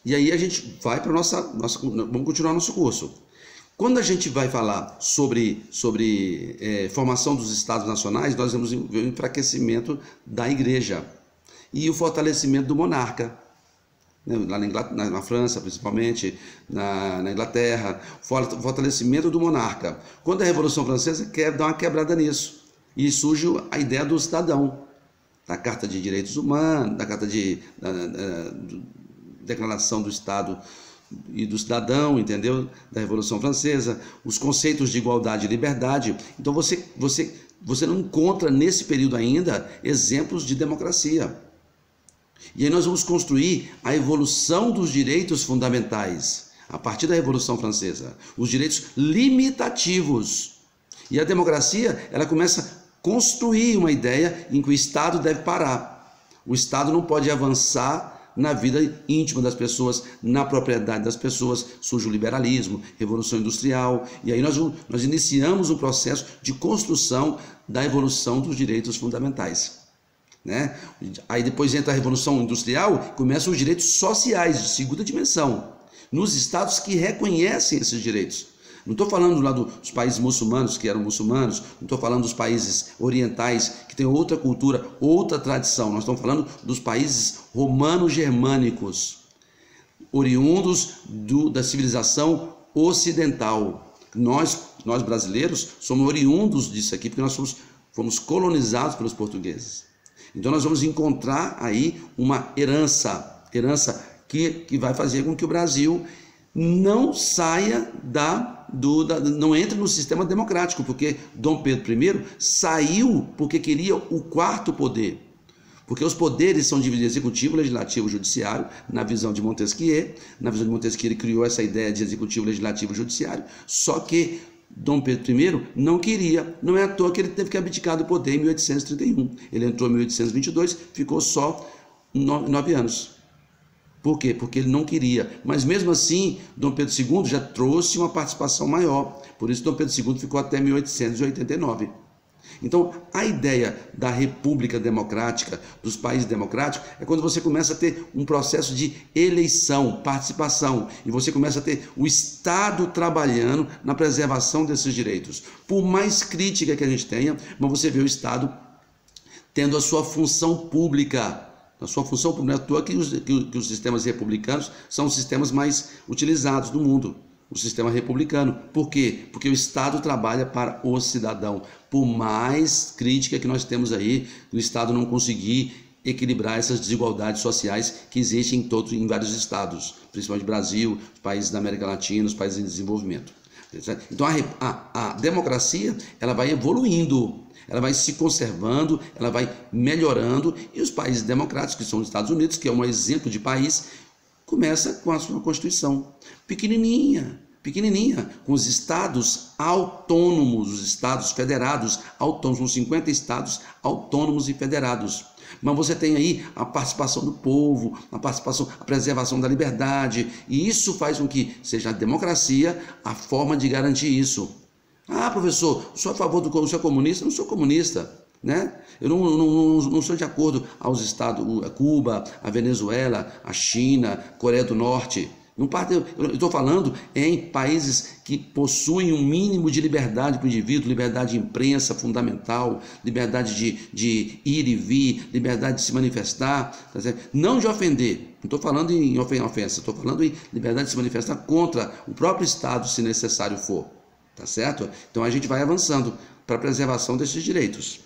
E aí a gente vai para vamos continuar nosso curso. Quando a gente vai falar sobre formação dos Estados nacionais, nós vamos ver o enfraquecimento da igreja e o fortalecimento do monarca. Lá na França, principalmente, na Inglaterra, o fortalecimento do monarca. Quando a Revolução Francesa quer dar uma quebrada nisso, e surge a ideia do cidadão, da Carta de Direitos Humanos, da Carta da Declaração do Estado e do Cidadão, entendeu? Da Revolução Francesa, os conceitos de igualdade e liberdade. Então você não encontra nesse período ainda exemplos de democracia. E aí nós vamos construir a evolução dos direitos fundamentais, a partir da Revolução Francesa, os direitos limitativos. E a democracia, ela começa a construir uma ideia em que o Estado deve parar. O Estado não pode avançar na vida íntima das pessoas, na propriedade das pessoas. Surge o liberalismo, Revolução Industrial, e aí nós iniciamos um processo de construção da evolução dos direitos fundamentais. Né? Aí depois entra a Revolução Industrial, começam os direitos sociais de segunda dimensão, nos estados que reconhecem esses direitos. Não estou falando lá dos países muçulmanos, que eram muçulmanos, não estou falando dos países orientais, que têm outra cultura, outra tradição. Nós estamos falando dos países romano-germânicos, oriundos da civilização ocidental. Nós brasileiros somos oriundos disso aqui, porque nós fomos colonizados pelos portugueses. Então nós vamos encontrar aí uma herança que vai fazer com que o Brasil não saia não entre no sistema democrático, porque Dom Pedro I saiu porque queria o quarto poder. Porque os poderes são divididos: executivo, legislativo e judiciário, na visão de Montesquieu. Na visão de Montesquieu ele criou essa ideia de executivo, legislativo e judiciário, só que Dom Pedro I não queria, não é à toa que ele teve que abdicar do poder em 1831. Ele entrou em 1822, ficou só 9 anos. Por quê? Porque ele não queria. Mas mesmo assim, Dom Pedro II já trouxe uma participação maior. Por isso Dom Pedro II ficou até 1889. Então, a ideia da república democrática, dos países democráticos, é quando você começa a ter um processo de eleição, participação, e você começa a ter o Estado trabalhando na preservação desses direitos. Por mais crítica que a gente tenha, mas você vê o Estado tendo a sua função pública. A sua função pública, não é à toa que os sistemas republicanos são os sistemas mais utilizados do mundo. O sistema republicano. Por quê? Porque o Estado trabalha para o cidadão. Por mais crítica que nós temos aí, o Estado não conseguir equilibrar essas desigualdades sociais que existem em vários estados, principalmente Brasil, os países da América Latina, os países em desenvolvimento. Então a democracia, ela vai evoluindo, ela vai se conservando, ela vai melhorando, e os países democráticos, que são os Estados Unidos, que é um exemplo de país, começa com a sua Constituição, pequenininha, com os estados autônomos, os estados federados autônomos, são 50 estados autônomos e federados. Mas você tem aí a participação do povo, a preservação da liberdade, e isso faz com que seja a democracia a forma de garantir isso. Ah, professor, sou a favor do senhor é comunista? Não sou comunista. Né? Eu não sou de acordo aos estados, a Cuba, a Venezuela, a China, Coreia do Norte. Eu estou falando em países que possuem um mínimo de liberdade para o indivíduo, liberdade de imprensa fundamental, liberdade de ir e vir, liberdade de se manifestar, tá certo? Não de ofender. Não estou falando em ofensa, estou falando em liberdade de se manifestar contra o próprio Estado, se necessário for. Tá certo? Então a gente vai avançando para a preservação desses direitos.